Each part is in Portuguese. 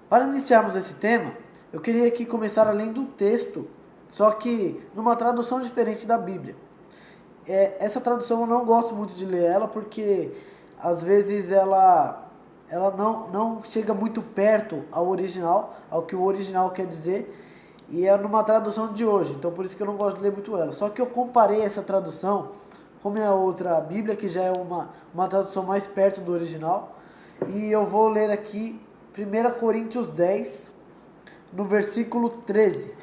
Para iniciarmos esse tema, eu queria aqui começar lendo um texto, só que numa tradução diferente da Bíblia. Essa tradução eu não gosto muito de ler ela, porque às vezes ela não chega muito perto ao original, ao que o original quer dizer, e é numa tradução de hoje, então por isso que eu não gosto de ler muito ela. Só que eu comparei essa tradução com a outra Bíblia, que já é uma tradução mais perto do original, e eu vou ler aqui 1 Coríntios 10, no versículo 13.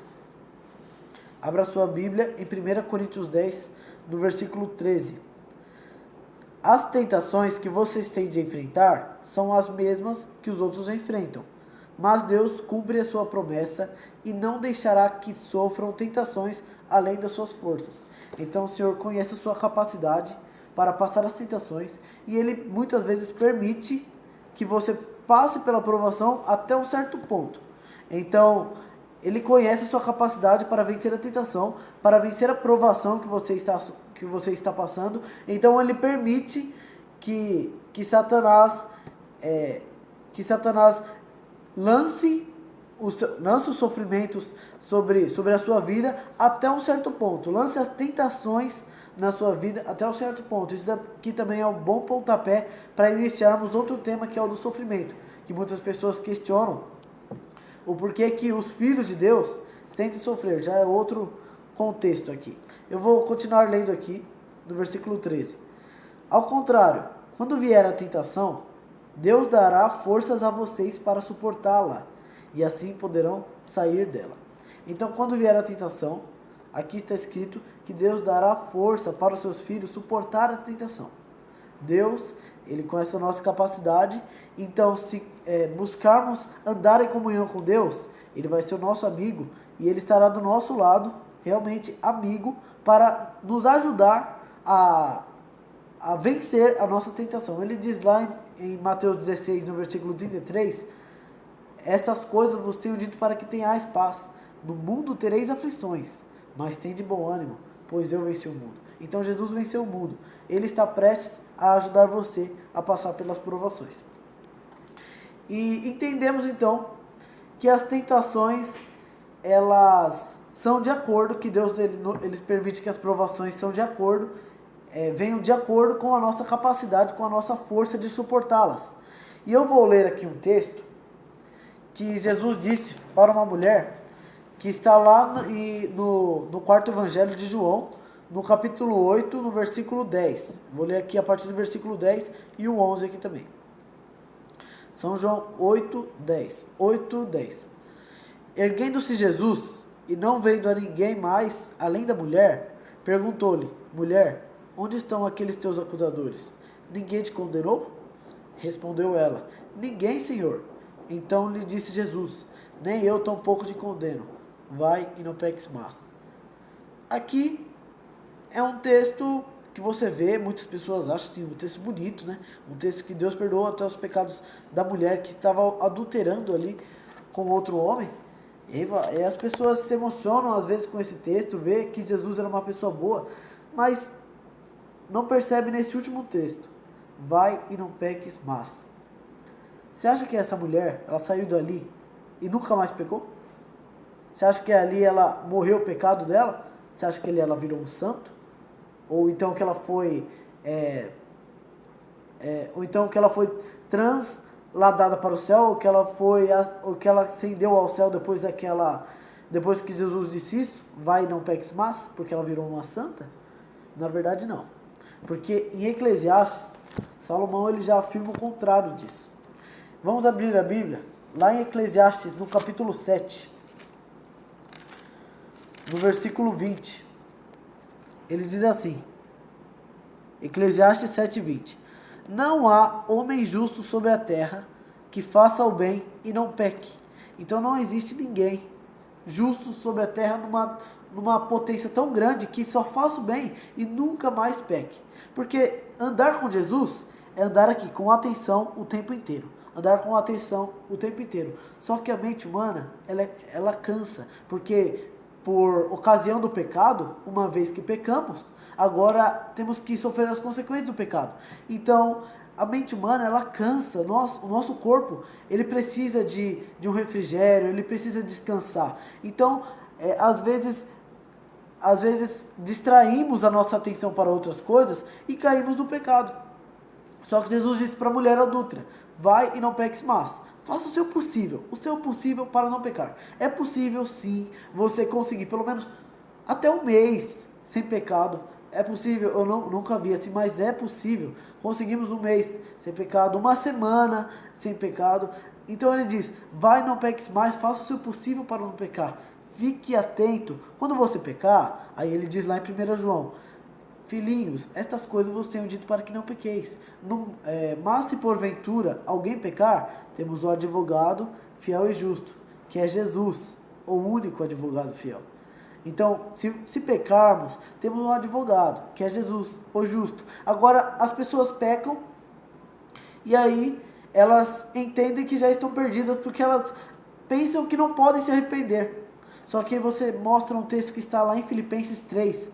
Abra sua Bíblia em 1 Coríntios 10, no versículo 13. As tentações que vocês têm de enfrentar são as mesmas que os outros enfrentam, mas Deus cumpre a sua promessa e não deixará que sofram tentações além das suas forças. Então o Senhor conhece a sua capacidade para passar as tentações e Ele muitas vezes permite que você passe pela provação até um certo ponto. Então, Ele conhece a sua capacidade para vencer a tentação, para vencer a provação que você está passando. Então, Ele permite que Satanás lance os sofrimentos sobre a sua vida até um certo ponto. Lance as tentações na sua vida até um certo ponto. Isso aqui também é um bom pontapé para iniciarmos outro tema, que é o do sofrimento, que muitas pessoas questionam o porquê que os filhos de Deus têm de sofrer. Já é outro contexto aqui. Eu vou continuar lendo aqui do versículo 13. Ao contrário, quando vier a tentação, Deus dará forças a vocês para suportá-la, e assim poderão sair dela. Então, quando vier a tentação, aqui está escrito que Deus dará força para os seus filhos suportar a tentação. Deus, Ele conhece a nossa capacidade, então se buscarmos andar em comunhão com Deus, Ele vai ser o nosso amigo e Ele estará do nosso lado, realmente amigo, para nos ajudar a vencer a nossa tentação. Ele diz lá em Mateus 16, no versículo 33, essas coisas vos tenho dito para que tenhais paz. No mundo tereis aflições, mas tende bom ânimo, pois eu venci o mundo. Então Jesus venceu o mundo. Ele está prestes a ajudar você a passar pelas provações. E entendemos então que as tentações, elas são de acordo, que Deus ele permite que as provações são de acordo, venham de acordo com a nossa capacidade, com a nossa força de suportá-las. E eu vou ler aqui um texto que Jesus disse para uma mulher, que está lá no quarto evangelho de João, no capítulo 8, no versículo 10. Vou ler aqui a partir do versículo 10 e o 11 aqui também. São João 8, 10. 8, 10. Erguendo-se Jesus, e não vendo a ninguém mais, além da mulher, perguntou-lhe: mulher, onde estão aqueles teus acusadores? Ninguém te condenou? Respondeu ela: ninguém, Senhor. Então lhe disse Jesus: nem eu tampouco te condeno. Vai e não peques mais. Aqui é um texto que você vê, muitas pessoas acham assim, um texto bonito, né? Um texto que Deus perdoa até os pecados da mulher que estava adulterando ali com outro homem. E as pessoas se emocionam às vezes com esse texto, vê que Jesus era uma pessoa boa, mas não percebe nesse último texto: vai e não peques mais. Você acha que essa mulher, ela saiu dali e nunca mais pecou? Você acha que ali ela morreu o pecado dela? Você acha que ali ela virou um santo? Ou então que ela foi transladada para o céu, ou que ela ascendeu ao céu depois que Jesus disse isso, vai e não peques mais, porque ela virou uma santa? Na verdade não. Porque em Eclesiastes, Salomão ele já afirma o contrário disso. Vamos abrir a Bíblia, lá em Eclesiastes, no capítulo 7, no versículo 20. Ele diz assim, Eclesiastes 7:20. Não há homem justo sobre a terra que faça o bem e não peque. Então não existe ninguém justo sobre a terra numa potência tão grande que só faça o bem e nunca mais peque. Porque andar com Jesus é andar aqui com atenção o tempo inteiro. Andar com atenção o tempo inteiro. Só que a mente humana, ela cansa. Porque por ocasião do pecado, uma vez que pecamos, agora temos que sofrer as consequências do pecado. Então, A mente humana, ela cansa. O nosso corpo, ele precisa de um refrigério, ele precisa descansar. Então, às vezes distraímos a nossa atenção para outras coisas e caímos no pecado. Só que Jesus disse para a mulher adúltera: vai e não peques mais. Faça o seu possível para não pecar. É possível sim você conseguir pelo menos até um mês sem pecado. É possível, eu nunca vi assim, mas é possível. Conseguimos um mês sem pecado, uma semana sem pecado. Então ele diz: vai, não peques mais, faça o seu possível para não pecar. Fique atento. Quando você pecar, aí ele diz lá em 1 João: filhinhos, estas coisas vos tenho dito para que não pequeis. Mas se porventura alguém pecar, temos o advogado fiel e justo, que é Jesus, o único advogado fiel. Então, se pecarmos, temos um advogado, que é Jesus, o justo. Agora, as pessoas pecam e aí elas entendem que já estão perdidas porque elas pensam que não podem se arrepender. Só que você mostra um texto que está lá em Filipenses 3.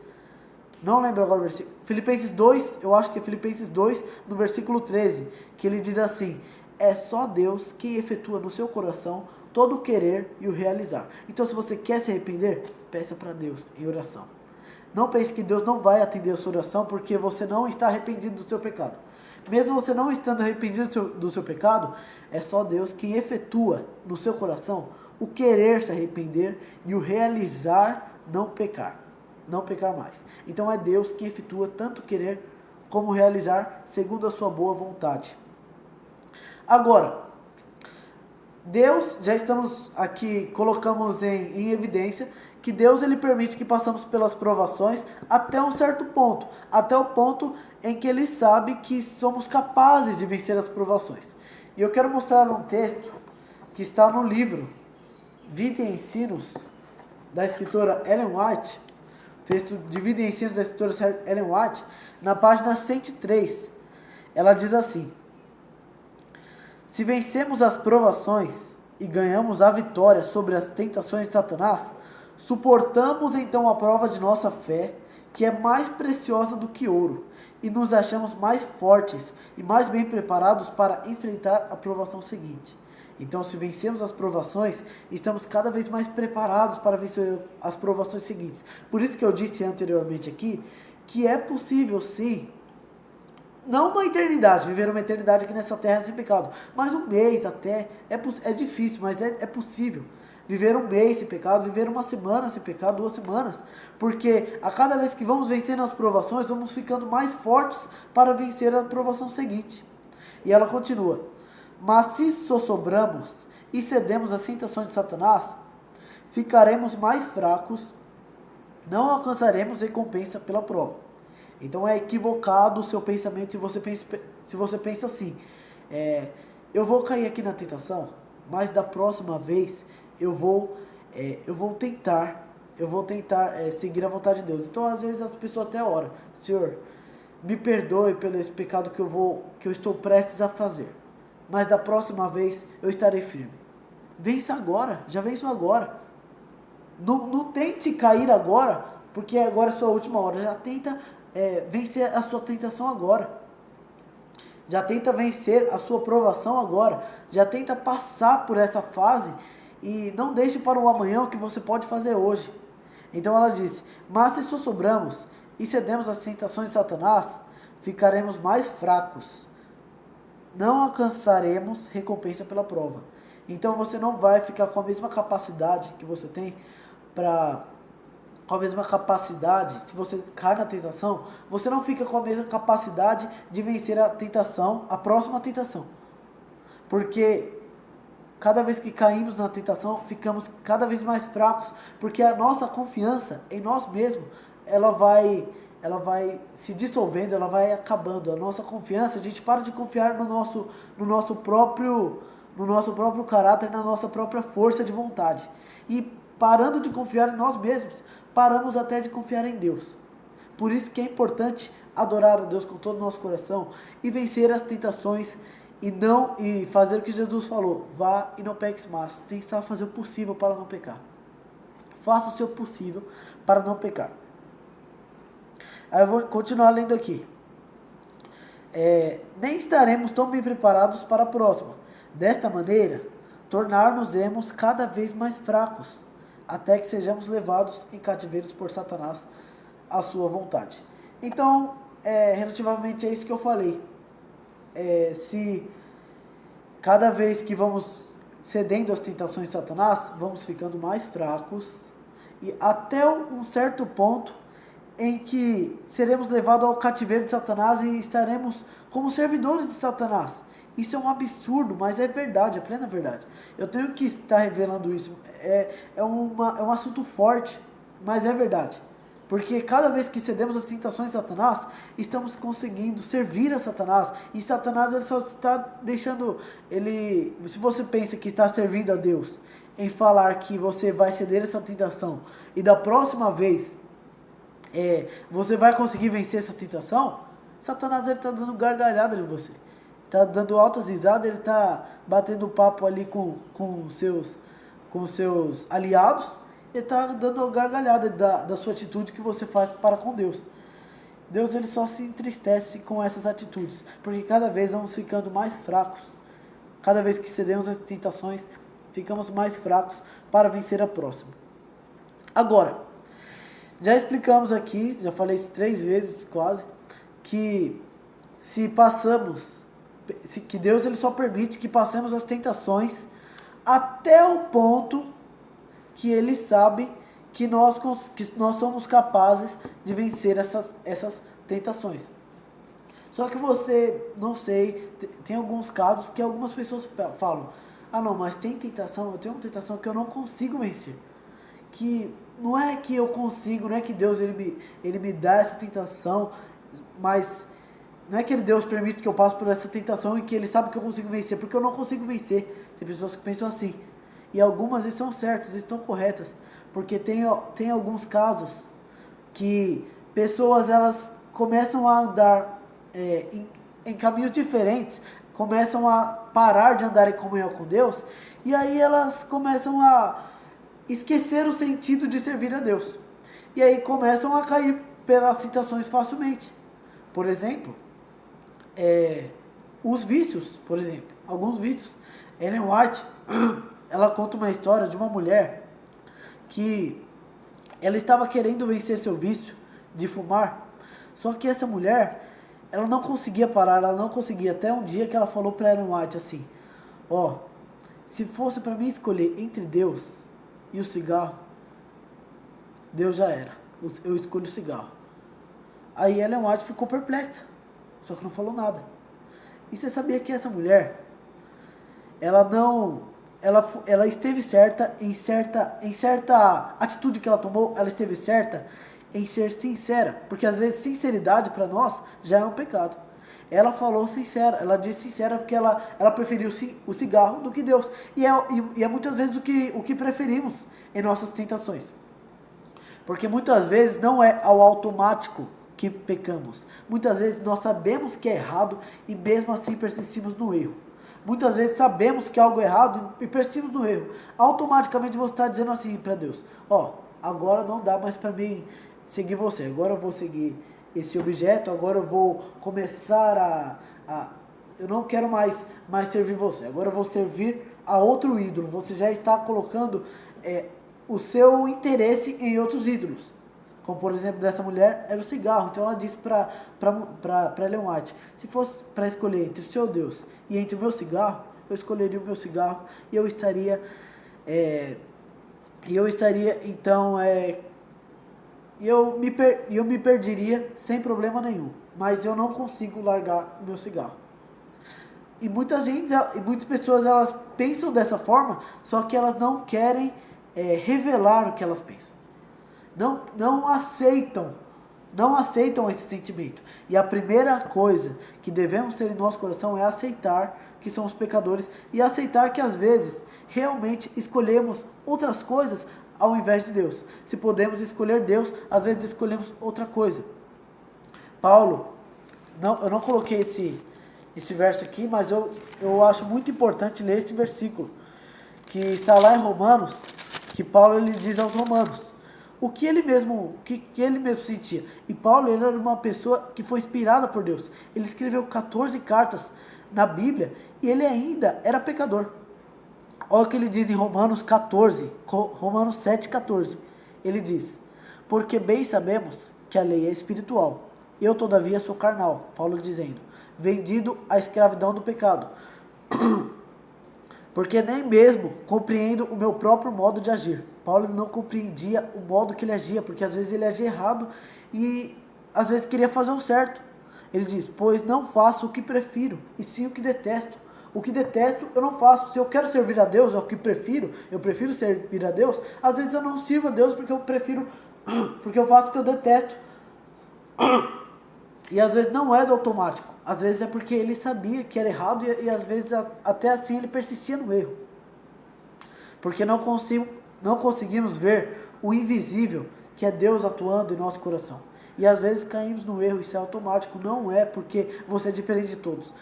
Não lembro agora o versículo. Filipenses 2, eu acho que é Filipenses 2, no versículo 13, que ele diz assim: é só Deus quem efetua no seu coração todo o querer e o realizar. Então, se você quer se arrepender, peça para Deus em oração. Não pense que Deus não vai atender a sua oração porque você não está arrependido do seu pecado. Mesmo você não estando arrependido do seu pecado, é só Deus quem efetua no seu coração o querer se arrepender e o realizar não pecar. Não pecar mais. Então é Deus que efetua tanto querer como realizar segundo a sua boa vontade. Agora, Deus, já estamos aqui, colocamos em evidência que Deus ele permite que passamos pelas provações até um certo ponto, até o ponto em que ele sabe que somos capazes de vencer as provações. E eu quero mostrar um texto que está no livro Vida e Ensinos, da escritora Ellen White, texto de Vida e Ensinos da escritora Ellen White, na página 103. Ela diz assim: se vencemos as provações e ganhamos a vitória sobre as tentações de Satanás, suportamos então a prova de nossa fé, que é mais preciosa do que ouro, e nos achamos mais fortes e mais bem preparados para enfrentar a provação seguinte. Então, se vencemos as provações, estamos cada vez mais preparados para vencer as provações seguintes. Por isso que eu disse anteriormente aqui, que é possível sim, não uma eternidade, viver uma eternidade aqui nessa terra sem pecado, mas um mês até, é difícil, mas é possível. Viver um mês sem pecado, viver uma semana sem pecado, 2 semanas, porque a cada vez que vamos vencendo as provações, vamos ficando mais fortes para vencer a provação seguinte. E ela continua: mas se sossobramos e cedemos às tentações de Satanás, ficaremos mais fracos, não alcançaremos recompensa pela prova. Então é equivocado o seu pensamento se você pensa assim: eu vou cair aqui na tentação, mas da próxima vez eu vou tentar seguir a vontade de Deus. Então às vezes as pessoas até oram: Senhor, me perdoe pelo esse pecado que eu estou prestes a fazer, mas da próxima vez eu estarei firme. Vença agora, já vença agora. Não tente cair agora, porque agora é a sua última hora. Já tenta vencer a sua tentação agora. Já tenta vencer a sua provação agora. Já tenta passar por essa fase e não deixe para o amanhã o que você pode fazer hoje. Então ela disse: mas se sossobramos e cedemos às tentações de Satanás, ficaremos mais fracos. Não alcançaremos recompensa pela prova. Então você não vai ficar com a mesma capacidade que você tem com a mesma capacidade, se você cai na tentação, você não fica com a mesma capacidade de vencer a tentação, a próxima tentação. Porque cada vez que caímos na tentação, ficamos cada vez mais fracos, porque a nossa confiança em nós mesmos, ela vai se dissolvendo, ela vai acabando. A nossa confiança, a gente para de confiar no nosso próprio caráter, na nossa própria força de vontade. E parando de confiar em nós mesmos, paramos até de confiar em Deus. Por isso que é importante adorar a Deus com todo o nosso coração e vencer as tentações e fazer o que Jesus falou: vá e não peques mais. Tentar fazer o possível para não pecar. Faça o seu possível para não pecar. Aí eu vou continuar lendo aqui. nem estaremos tão bem preparados para a próxima. Desta maneira, tornar-nos-emos cada vez mais fracos, até que sejamos levados em cativeiros por Satanás à sua vontade. Então, relativamente a isso que eu falei, se cada vez que vamos cedendo às tentações de Satanás, vamos ficando mais fracos, e até um certo ponto em que seremos levados ao cativeiro de Satanás e estaremos como servidores de Satanás. Isso é um absurdo, mas é verdade, é plena verdade. Eu tenho que estar revelando isso. É um assunto forte, mas é verdade. Porque cada vez que cedemos às tentações de Satanás, estamos conseguindo servir a Satanás. E Satanás, ele só está deixando... se você pensa que está servindo a Deus em falar que você vai ceder essa tentação e da próxima vez você vai conseguir vencer essa tentação, Satanás está dando gargalhada de você. Está dando altas risadas, ele está batendo papo ali com seus aliados, ele está dando gargalhada da sua atitude que você faz para com Deus. Deus, ele só se entristece com essas atitudes, porque cada vez vamos ficando mais fracos. Cada vez que cedemos às tentações, ficamos mais fracos para vencer a próxima. Agora, já explicamos aqui, já falei isso 3 vezes quase, que que Deus, ele só permite que passemos as tentações até o ponto que ele sabe que nós somos capazes de vencer essas tentações. Só que não sei, tem alguns casos que algumas pessoas falam, não, mas tem tentação, eu tenho uma tentação que eu não consigo vencer. Que não é que eu consigo, não é que Deus ele me dá essa tentação, mas não é que Deus permite que eu passe por essa tentação e que ele sabe que eu consigo vencer, porque eu não consigo vencer. Tem pessoas que pensam assim, e algumas estão certas, estão corretas, porque tem alguns casos que pessoas, elas começam a andar em caminhos diferentes, começam a parar de andar em comunhão com Deus, e aí elas começam a esquecer o sentido de servir a Deus. E aí começam a cair pelas tentações facilmente. Por exemplo, os vícios, por exemplo. Alguns vícios. Ellen White, ela conta uma história de uma mulher que ela estava querendo vencer seu vício de fumar. Só que essa mulher, ela não conseguia parar, ela não conseguia. Até um dia que ela falou para Ellen White assim, se fosse para mim escolher entre Deus e o cigarro, Deus já era. Eu escolho o cigarro. Aí Ellen White ficou perplexa, só que não falou nada. E você sabia que essa mulher, ela esteve certa em certa atitude que ela tomou, ela esteve certa em ser sincera, porque às vezes sinceridade para nós já é um pecado. Ela falou sincera, ela disse sincera porque ela preferiu o cigarro do que Deus. E é muitas vezes o que preferimos em nossas tentações. Porque muitas vezes não é ao automático que pecamos. Muitas vezes nós sabemos que é errado e mesmo assim persistimos no erro. Muitas vezes sabemos que é algo errado e persistimos no erro. Automaticamente você está dizendo assim para Deus, agora não dá mais para mim seguir você, agora eu vou seguir esse objeto, agora eu vou começar eu não quero mais servir você, agora eu vou servir a outro ídolo. Você já está colocando o seu interesse em outros ídolos. Como por exemplo dessa mulher era o cigarro. Então ela disse para Ellen White, se fosse para escolher entre o seu Deus e entre o meu cigarro, eu escolheria o meu cigarro e eu estaria então eu me perderia sem problema nenhum, mas eu não consigo largar o meu cigarro. E muitas pessoas, elas pensam dessa forma, só que elas não querem revelar o que elas pensam. Não aceitam esse sentimento. E a primeira coisa que devemos ter em nosso coração é aceitar que somos pecadores e aceitar que às vezes realmente escolhemos outras coisas ao invés de Deus. Se podemos escolher Deus, às vezes escolhemos outra coisa. Paulo, eu não coloquei esse verso aqui, mas eu acho muito importante ler esse versículo, que está lá em Romanos, que Paulo ele diz aos Romanos, o que ele mesmo, que ele mesmo sentia. E Paulo, ele era uma pessoa que foi inspirada por Deus. Ele escreveu 14 cartas na Bíblia e ele ainda era pecador. Olha o que ele diz em Romanos 7,14. Ele diz: porque bem sabemos que a lei é espiritual, eu todavia sou carnal, Paulo dizendo, vendido à escravidão do pecado. Porque nem mesmo compreendo o meu próprio modo de agir. Paulo não compreendia o modo que ele agia, porque às vezes ele agia errado e às vezes queria fazer o certo. Ele diz: pois não faço o que prefiro, e sim o que detesto. O que detesto eu não faço. Se eu quero servir a Deus, é o que prefiro, eu prefiro servir a Deus. Às vezes eu não sirvo a Deus porque eu prefiro, porque eu faço o que eu detesto. E às vezes não é do automático. Às vezes é porque ele sabia que era errado e às vezes até assim ele persistia no erro. Porque não conseguimos ver o invisível, que é Deus atuando em nosso coração. E às vezes caímos no erro, isso é automático, não é porque você é diferente de todos.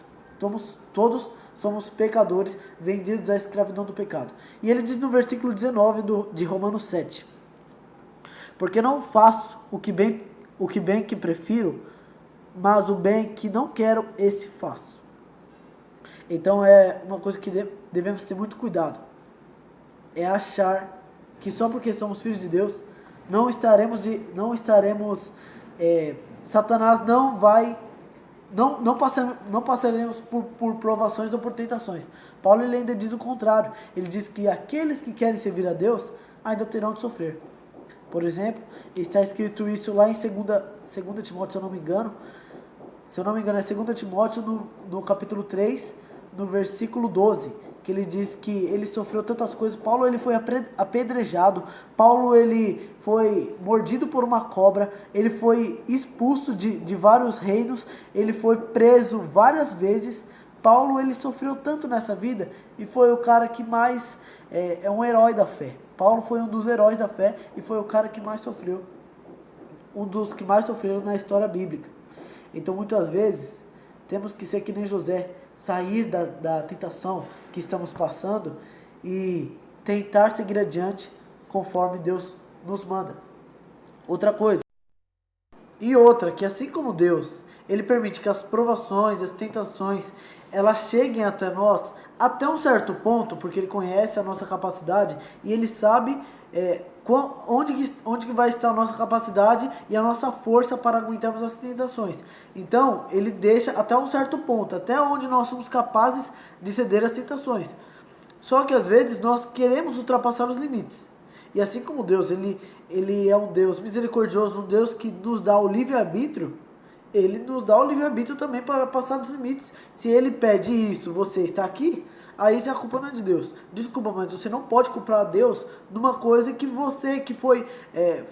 Todos somos pecadores, vendidos à escravidão do pecado. E ele diz no versículo 19 de Romanos 7: porque não faço o que bem que prefiro, mas o bem que não quero, esse faço. Então é uma coisa que devemos ter muito cuidado. É achar que só porque somos filhos de Deus, Satanás não passaremos por provações ou por tentações. Paulo ele ainda diz o contrário. Ele diz que aqueles que querem servir a Deus ainda terão de sofrer. Por exemplo, está escrito isso lá em 2 Timóteo, se eu não me engano. Se eu não me engano, é 2 Timóteo no capítulo 3, no versículo 12, que ele diz que ele sofreu tantas coisas. Paulo ele foi apedrejado, Paulo ele foi mordido por uma cobra, ele foi expulso de vários reinos, ele foi preso várias vezes. Paulo ele sofreu tanto nessa vida e foi o cara que mais é um herói da fé. Paulo foi um dos heróis da fé e foi o cara que mais sofreu, um dos que mais sofreram na história bíblica. Então muitas vezes temos que ser que nem José, sair da tentação que estamos passando e tentar seguir adiante conforme Deus nos manda. Outra coisa, que assim como Deus, Ele permite que as provações, as tentações, elas cheguem até nós até um certo ponto, porque Ele conhece a nossa capacidade e Ele sabe onde que vai estar a nossa capacidade e a nossa força para aguentarmos as tentações. Então, Ele deixa até um certo ponto, até onde nós somos capazes de ceder às tentações. Só que às vezes nós queremos ultrapassar os limites. E assim como Deus, Ele é um Deus misericordioso, um Deus que nos dá o livre-arbítrio, Ele nos dá o livre-arbítrio também para passar dos limites. Se Ele pede isso, você está aqui, aí já a culpa não é de Deus. Desculpa, mas você não pode culpar a Deus numa coisa que foi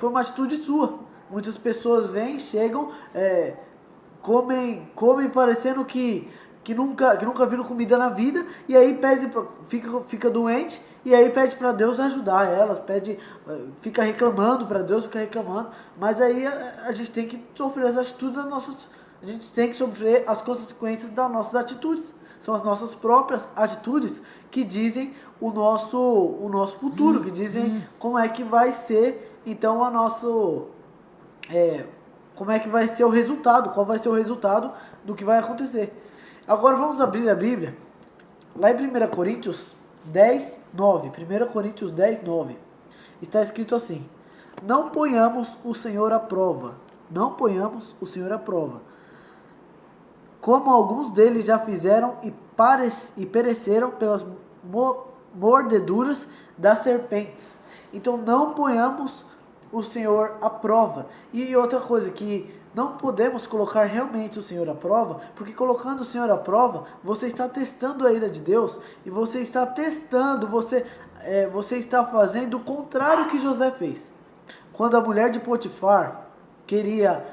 uma atitude sua. Muitas pessoas vêm, chegam, comem parecendo que nunca viram comida na vida, e aí fica doente, e aí pede para Deus ajudar elas, fica reclamando para Deus, mas aí a gente tem que sofrer as atitudes a gente tem que sofrer as consequências das nossas atitudes. São as nossas próprias atitudes que dizem o nosso futuro, que dizem como é que vai ser, então, como é que vai ser o resultado, qual vai ser o resultado do que vai acontecer. Agora vamos abrir a Bíblia, lá em 1 Coríntios 10, 9. 1 Coríntios 10, 9. Está escrito assim: não ponhamos o Senhor à prova. Não ponhamos o Senhor à prova, como alguns deles já fizeram e pereceram pelas mordeduras das serpentes. Então não ponhamos o Senhor à prova. E outra coisa, que não podemos colocar realmente o Senhor à prova, porque colocando o Senhor à prova, você está testando a ira de Deus, e você está testando, você está fazendo o contrário que José fez. Quando a mulher de Potifar queria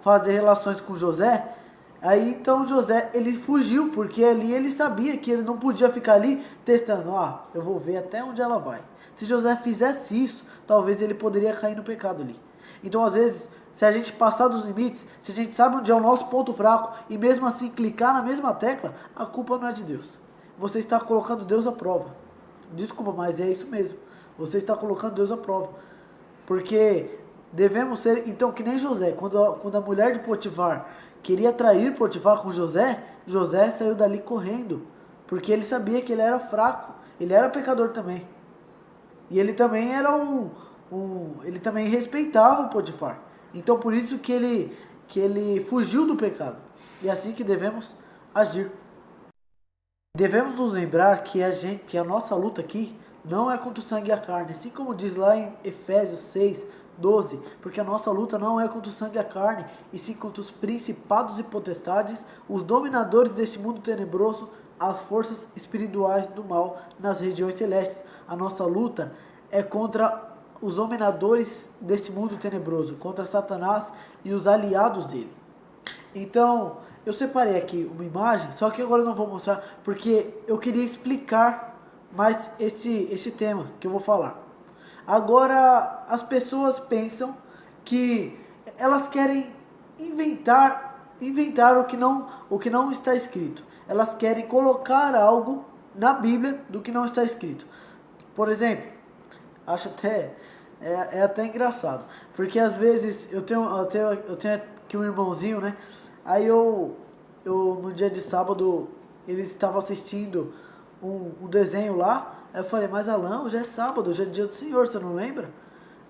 fazer relações com José, aí então José ele fugiu, porque ali ele sabia que ele não podia ficar ali testando, eu vou ver até onde ela vai. Se José fizesse isso, talvez ele poderia cair no pecado ali. Então às vezes, se a gente passar dos limites, se a gente sabe onde é o nosso ponto fraco e mesmo assim clicar na mesma tecla, a culpa não é de Deus. Você está colocando Deus à prova. Desculpa, mas é isso mesmo. Você está colocando Deus à prova. Porque devemos ser, então, que nem José. Quando a mulher de Potifar queria trair Potifar com José, José saiu dali correndo. Porque ele sabia que ele era fraco. Ele era pecador também. E ele também era ele também respeitava o Potifar. Então por isso que ele fugiu do pecado. E é assim que devemos agir. Devemos nos lembrar que a nossa luta aqui não é contra o sangue e a carne, assim como diz lá em Efésios 6:12, porque a nossa luta não é contra o sangue e a carne, e sim contra os principados e potestades, os dominadores deste mundo tenebroso, as forças espirituais do mal nas regiões celestes. A nossa luta é contra os dominadores deste mundo tenebroso, contra Satanás e os aliados dele. Então, eu separei aqui uma imagem, só que agora eu não vou mostrar, porque eu queria explicar mais esse tema que eu vou falar. Agora, as pessoas pensam que elas querem inventar o que não está escrito. Elas querem colocar algo na Bíblia do que não está escrito. Por exemplo, acho até até engraçado, porque às vezes eu tenho aqui um irmãozinho, né? Aí eu no dia de sábado ele estava assistindo um desenho lá. Aí eu falei, mas Alan, hoje é sábado, hoje é dia do Senhor, você não lembra?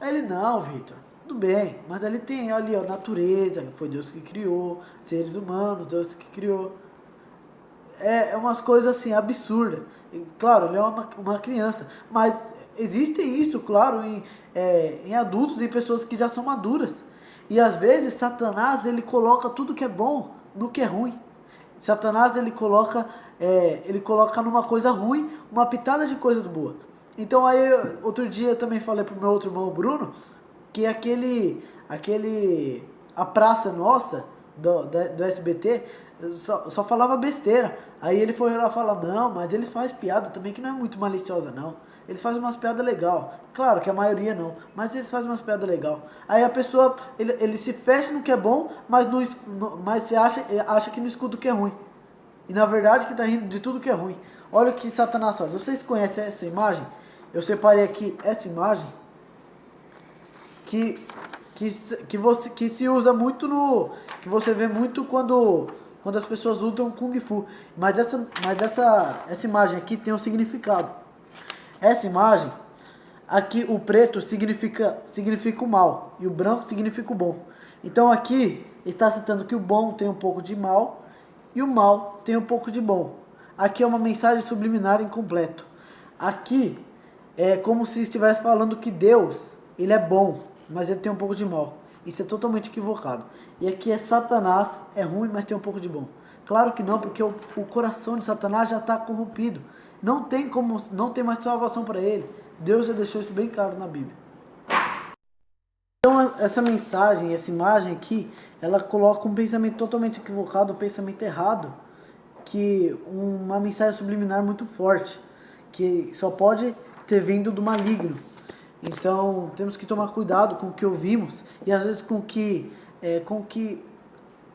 Aí ele, não, Vitor, tudo bem, mas ali tem ali a natureza, foi Deus que criou, seres humanos, Deus que criou. É umas coisas assim absurdas. Claro, ele é uma criança, mas existem isso, claro, em adultos, em pessoas que já são maduras. E às vezes Satanás ele coloca tudo que é bom no que é ruim. Satanás ele coloca numa coisa ruim uma pitada de coisas boas. Então aí outro dia eu também falei pro meu outro irmão Bruno que a praça nossa do SBT só falava besteira. Aí ele foi lá falar, não, mas eles fazem piada também que não é muito maliciosa não. Eles fazem umas piadas legal. Claro que a maioria não, mas eles fazem umas piadas legal. Aí a pessoa, ele se fecha no que é bom, mas você acha que não escuta o que é ruim. E na verdade que tá rindo de tudo que é ruim. Olha o que Satanás faz. Vocês conhecem essa imagem? Eu separei aqui essa imagem que se usa muito que você vê muito quando as pessoas lutam Kung Fu. Mas essa imagem aqui tem um significado. Essa imagem aqui, o preto significa o mal e o branco significa o bom. Então aqui está citando que o bom tem um pouco de mal e o mal tem um pouco de bom. Aqui é uma mensagem subliminar incompleto. Aqui é como se estivesse falando que Deus, ele é bom, mas ele tem um pouco de mal. Isso é totalmente equivocado. E aqui é Satanás, é ruim, mas tem um pouco de bom. Claro que não, porque o coração de Satanás já está corrompido. Não tem mais salvação para ele. Deus já deixou isso bem claro na Bíblia. Então essa mensagem, essa imagem aqui, ela coloca um pensamento totalmente equivocado, um pensamento errado, que uma mensagem subliminar muito forte, que só pode ter vindo do maligno. Então temos que tomar cuidado com o que ouvimos e às vezes com o que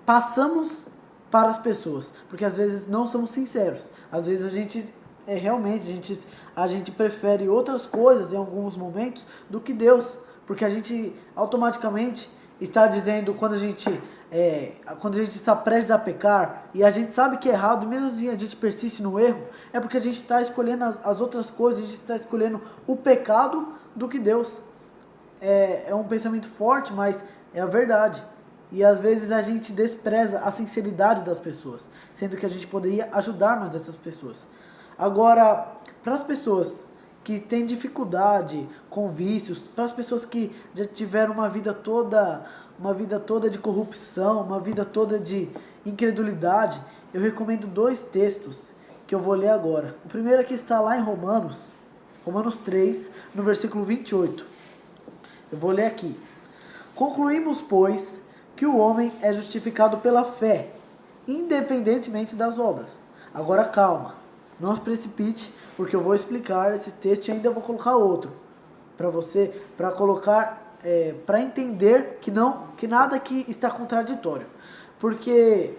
passamos para as pessoas, porque às vezes não somos sinceros. Às vezes a gente realmente a gente prefere outras coisas em alguns momentos do que Deus, porque a gente automaticamente está dizendo quando a gente está prestes a pecar e a gente sabe que é errado, mesmo assim a gente persiste no erro, é porque a gente está escolhendo as outras coisas, a gente está escolhendo o pecado do que Deus. É um pensamento forte, mas é a verdade. E às vezes a gente despreza a sinceridade das pessoas, sendo que a gente poderia ajudar mais essas pessoas. Agora, para as pessoas que têm dificuldade com vícios, para as pessoas que já tiveram uma vida toda de corrupção, uma vida toda de incredulidade, eu recomendo 2 textos que eu vou ler agora. O primeiro aqui está lá em Romanos 3, no versículo 28. Eu vou ler aqui. Concluímos, pois, que o homem é justificado pela fé, independentemente das obras. Agora calma, não se precipite, porque eu vou explicar esse texto e ainda vou colocar outro para você, para colocar, para entender que nada aqui está contraditório. Porque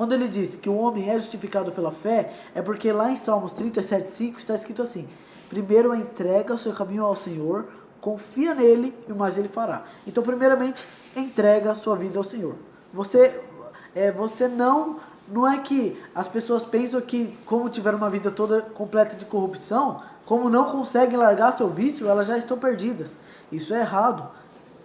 quando ele diz que o homem é justificado pela fé, é porque lá em Salmos 37:5 está escrito assim: primeiro entrega o seu caminho ao Senhor, confia nele e o mais ele fará. Então, primeiramente, entrega a sua vida ao Senhor. Você não é que as pessoas pensam que, como tiveram uma vida toda completa de corrupção, como não conseguem largar seu vício, elas já estão perdidas. Isso é errado.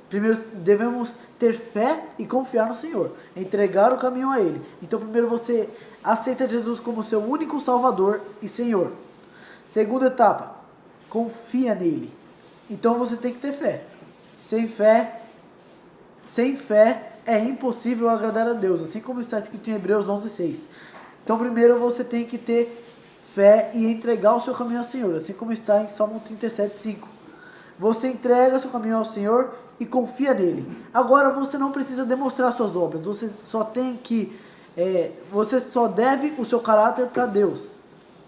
Primeiro devemos ter fé e confiar no Senhor, entregar o caminho a Ele. Então primeiro você aceita Jesus como seu único Salvador e Senhor. Segunda etapa, confia nele. Então você tem que ter fé. Sem fé é impossível agradar a Deus, assim como está escrito em Hebreus 11:6. Então primeiro você tem que ter fé e entregar o seu caminho ao Senhor, assim como está em Salmo 37:5. Você entrega seu caminho ao Senhor e confia nele. Agora você não precisa demonstrar suas obras. Você só deve o seu caráter para Deus.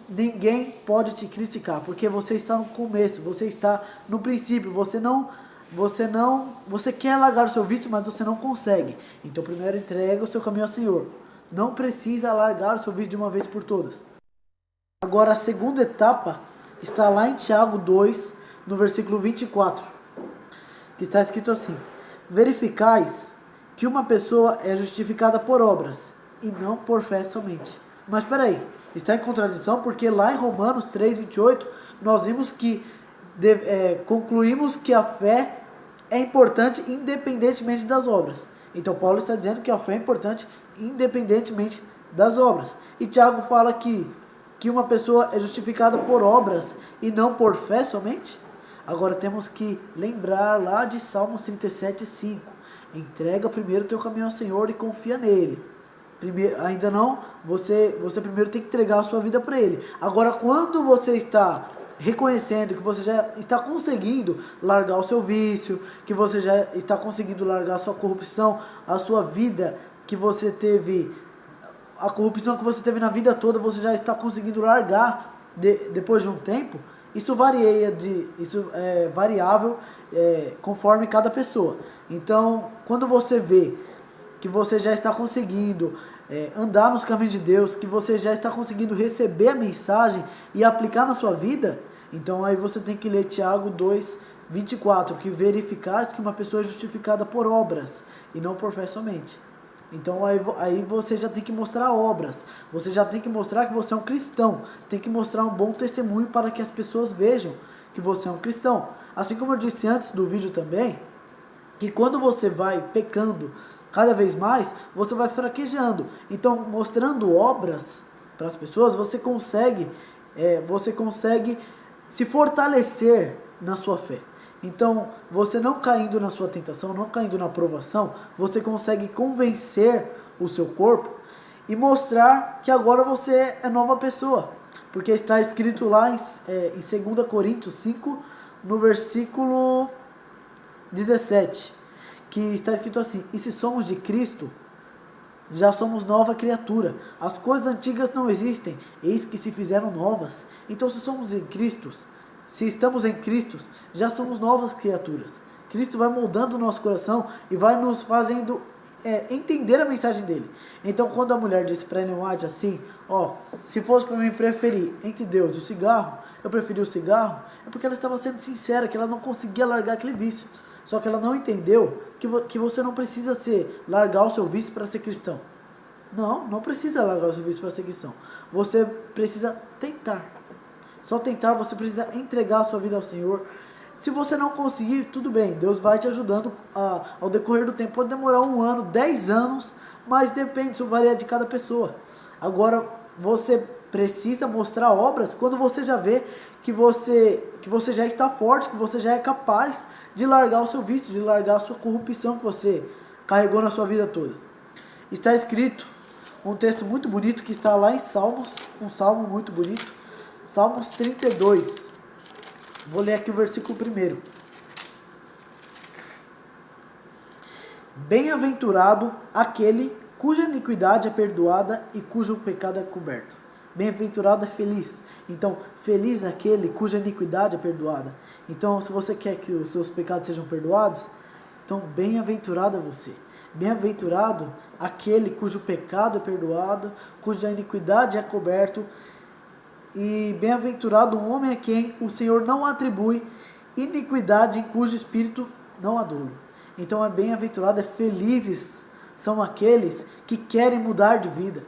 Ninguém pode te criticar, porque você está no começo, você está no princípio, você quer largar o seu vício, mas você não consegue. Então primeiro entrega o seu caminho ao Senhor. Não precisa largar o seu vício de uma vez por todas. Agora a segunda etapa está lá em Tiago 2, no versículo 24, que está escrito assim: verificais que uma pessoa é justificada por obras e não por fé somente. Mas espera aí, está em contradição, porque lá em Romanos 3:28 nós vimos que concluímos que a fé é importante independentemente das obras. Então Paulo está dizendo que a fé é importante independentemente das obras. E Tiago fala que uma pessoa é justificada por obras e não por fé somente. Agora temos que lembrar lá de Salmos 37:5. Entrega primeiro o teu caminho ao Senhor e confia nele. Ainda não, você primeiro tem que entregar a sua vida para ele. Agora, quando você está reconhecendo que você já está conseguindo largar o seu vício, que você já está conseguindo largar a sua corrupção, a sua vida que você teve, a corrupção que você teve na vida toda, você já está conseguindo largar depois de um tempo. Isso é variável conforme cada pessoa. Então, quando você vê que você já está conseguindo andar nos caminhos de Deus, que você já está conseguindo receber a mensagem e aplicar na sua vida, então aí você tem que ler Tiago 2:24, que verificaste que uma pessoa é justificada por obras e não por fé somente. Então aí você já tem que mostrar obras, você já tem que mostrar que você é um cristão, tem que mostrar um bom testemunho para que as pessoas vejam que você é um cristão. Assim como eu disse antes do vídeo também, que quando você vai pecando cada vez mais, você vai fraquejando. Então, mostrando obras para as pessoas, você consegue se fortalecer na sua fé. Então, você não caindo na sua tentação, não caindo na provação, você consegue convencer o seu corpo e mostrar que agora você é nova pessoa. Porque está escrito lá em 2 Coríntios 5, no versículo 17, que está escrito assim: e se somos de Cristo, já somos nova criatura. As coisas antigas não existem, eis que se fizeram novas. Então, se somos em Cristo, se estamos em Cristo, já somos novas criaturas. Cristo vai moldando o nosso coração e vai nos fazendo entender a mensagem dele. Então, quando a mulher disse para Ellen White assim: se fosse para mim preferir entre Deus e o cigarro, eu preferi o cigarro, é porque ela estava sendo sincera, que ela não conseguia largar aquele vício. Só que ela não entendeu que você não precisa largar o seu vício para ser cristão. Não precisa largar o seu vício para ser cristão. Você precisa tentar. Só tentar, você precisa entregar a sua vida ao Senhor. Se você não conseguir, tudo bem, Deus vai te ajudando ao decorrer do tempo. Pode demorar 1 ano, 10 anos, mas depende, isso varia de cada pessoa. Agora, você precisa mostrar obras quando você já vê que você já está forte, que você já é capaz de largar o seu vício, de largar a sua corrupção que você carregou na sua vida toda. Está escrito um texto muito bonito que está lá em Salmos, um salmo muito bonito, Salmos 32. Vou ler aqui o versículo 1. Bem-aventurado aquele cuja iniquidade é perdoada e cujo pecado é coberto. Bem-aventurado é feliz. Então, feliz é aquele cuja iniquidade é perdoada. Então, se você quer que os seus pecados sejam perdoados, então bem-aventurado é você. Bem-aventurado aquele cujo pecado é perdoado, cuja iniquidade é coberto, e bem-aventurado o homem a quem o Senhor não atribui iniquidade, em cujo espírito não há dolo. Então é bem-aventurado, felizes são aqueles que querem mudar de vida,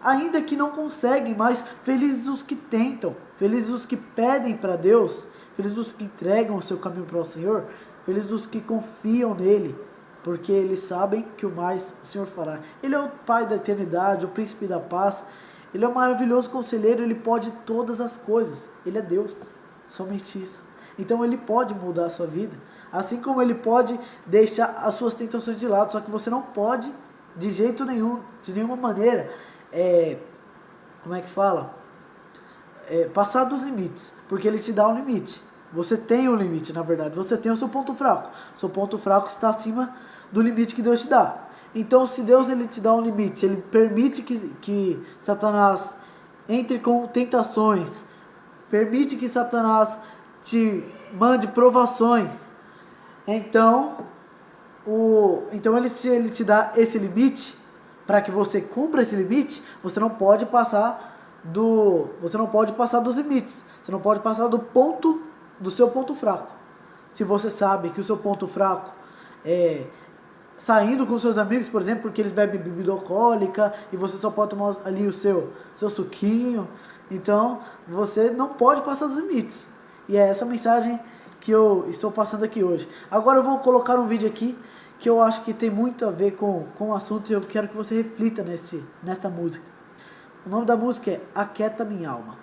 ainda que não conseguem, mas felizes os que tentam, felizes os que pedem para Deus, felizes os que entregam o seu caminho para o Senhor, felizes os que confiam nele, porque eles sabem que o mais o Senhor fará. Ele é o Pai da eternidade, o Príncipe da paz, Ele é um maravilhoso conselheiro, Ele pode todas as coisas, Ele é Deus, somente isso. Então Ele pode mudar a sua vida, assim como Ele pode deixar as suas tentações de lado, só que você não pode, de jeito nenhum, de nenhuma maneira, passar dos limites, porque Ele te dá um limite. Você tem um limite, na verdade, você tem o seu ponto fraco. Seu ponto fraco está acima do limite que Deus te dá. Então, se Deus ele te dá um limite, Ele permite que Satanás entre com tentações, permite que Satanás te mande provações, então ele te dá esse limite, para que você cumpra esse limite, você não pode passar dos limites, você não pode passar do seu ponto fraco. Se você sabe que o seu ponto fraco é saindo com seus amigos, por exemplo, porque eles bebem bebida alcoólica e você só pode tomar ali o seu suquinho, então você não pode passar dos limites. E é essa mensagem que eu estou passando aqui hoje. Agora eu vou colocar um vídeo aqui que eu acho que tem muito a ver com o assunto, e eu quero que você reflita nessa música. O nome da música é Aquieta Minha Alma.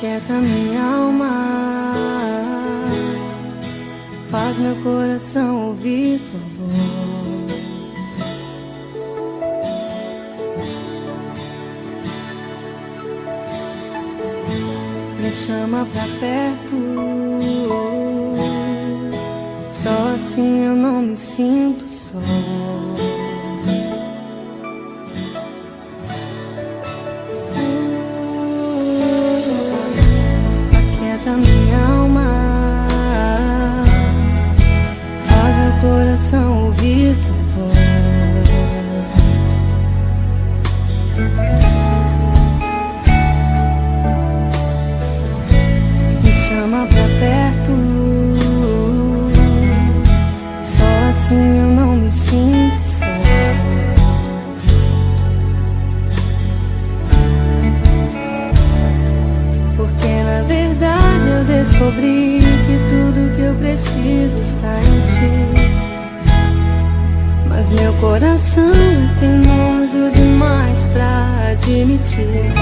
Aquieta minha alma, faz meu coração ouvir tua voz. Me chama pra perto, só assim eu não me sinto só. Minha alma, faz meu coração ouvir tua voz. Me chama pra perto, só assim eu não me sinto só. Porque na verdade eu descobri que tudo que eu preciso está em ti. Mas meu coração é teimoso demais pra admitir.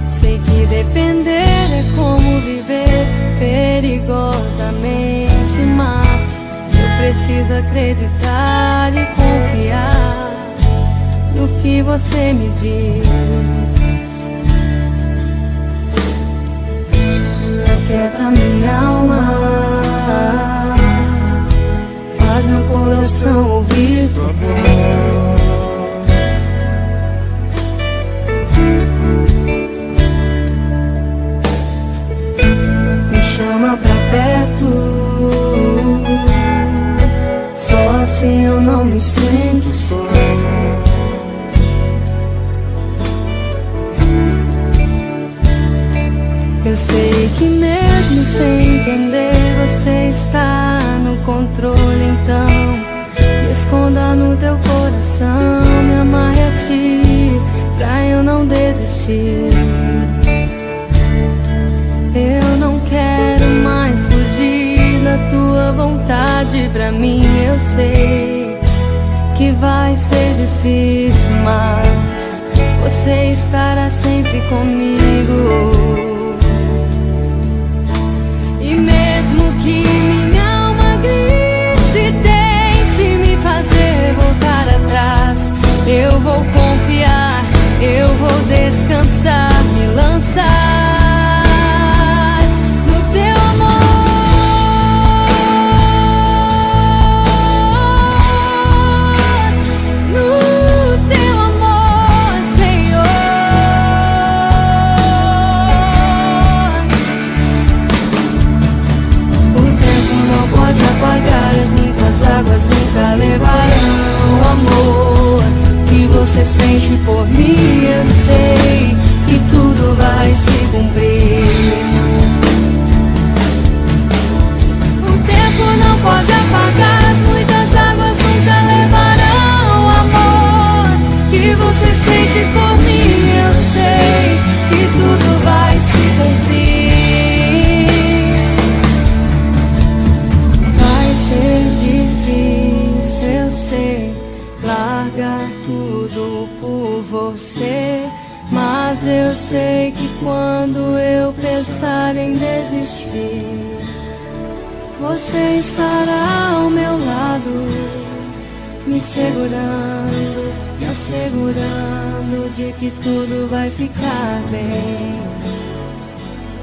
Sei que depender é como viver perigosamente, mas eu preciso acreditar e confiar no que você me diz. Aquieta minha alma, faz meu coração ouvir tua voz. Me chama pra perto, só assim eu não me sinto só. Eu sei que mesmo sem entender você está no controle, então me esconda no teu coração, me amarre a ti, pra eu não desistir. Eu não quero mais fugir da tua vontade pra mim. Eu sei que vai ser difícil, mas você estará sempre comigo. E mesmo que minha alma grite, tente me fazer voltar atrás, eu vou confiar, eu vou descansar, me lançar no teu amor. Mas eu sei que quando eu pensar em desistir, você estará ao meu lado, me segurando, me assegurando de que tudo vai ficar bem.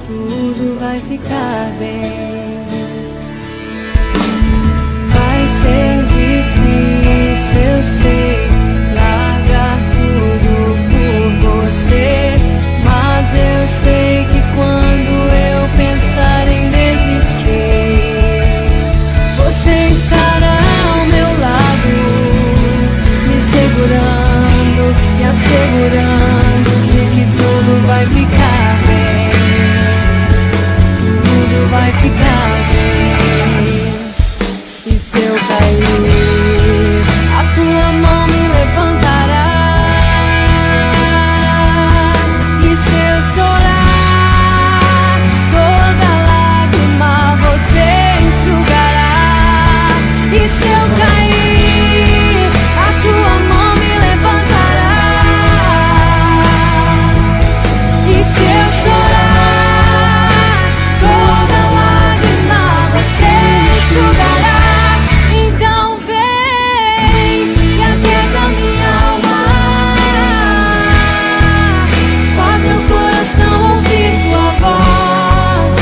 Tudo vai ficar bem. Vai ser difícil, eu sei, largar tudo por você, mas eu sei que quando eu pensar em desistir, você estará ao meu lado, me segurando, me assegurando de que tudo vai ficar bem. Tudo vai ficar bem. E se eu cair, a tua mão me levantará. E se eu chorar, toda lágrima você enxugará. E se eu cair, a tua mão me levantará. E se eu chorar, toda lágrima você enxugará. Então vem e aquieta minha alma, faz meu coração ouvir tua voz.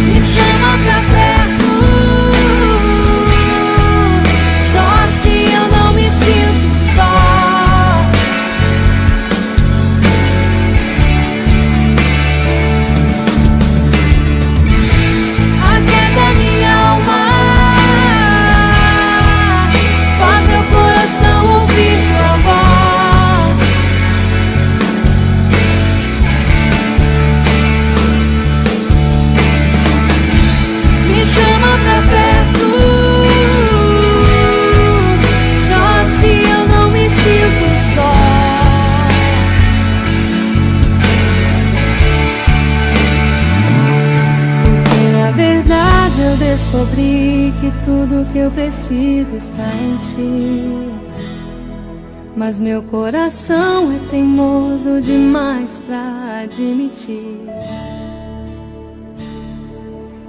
Me chama pra perto, só assim eu não me sinto só. Aquieta minha alma, faz meu coração ouvir tua voz. Me chama pra perto, só assim eu não me sinto só. Porque na verdade eu descobri que tudo que eu preciso está em ti. Mas meu coração é teimoso demais pra admitir.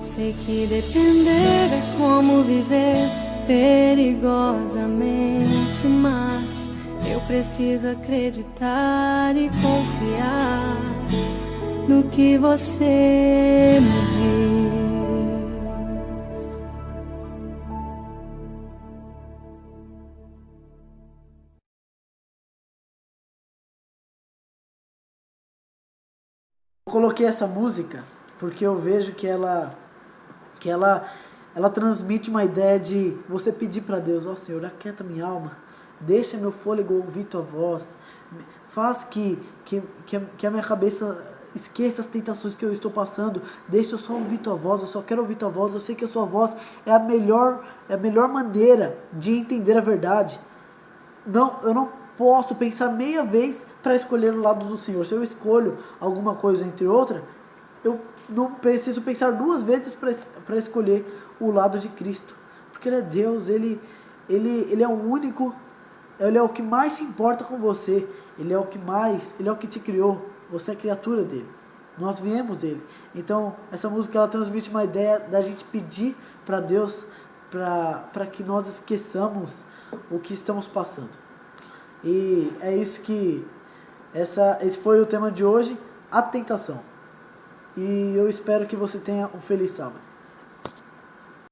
Sei que depender é como viver perigosamente, mas eu preciso acreditar e confiar no que você me diz. Eu coloquei essa música porque eu vejo que ela transmite uma ideia de você pedir para Deus: ó Senhor, aquieta minha alma, deixa meu fôlego ouvir tua voz, faz que a minha cabeça esqueça as tentações que eu estou passando, deixa eu só ouvir tua voz, eu só quero ouvir tua voz, eu sei que a sua voz é a melhor maneira de entender a verdade. Eu não posso pensar meia vez para escolher o lado do Senhor. Se eu escolho alguma coisa entre outra, eu não preciso pensar duas vezes para escolher o lado de Cristo, porque Ele é Deus, Ele é o único, Ele é o que mais se importa com você, Ele é o que te criou, você é criatura dele, nós viemos dele. Então essa música ela transmite uma ideia da gente pedir para Deus para que nós esqueçamos o que estamos passando. E é isso que esse foi o tema de hoje, a tentação. E eu espero que você tenha um feliz sábado.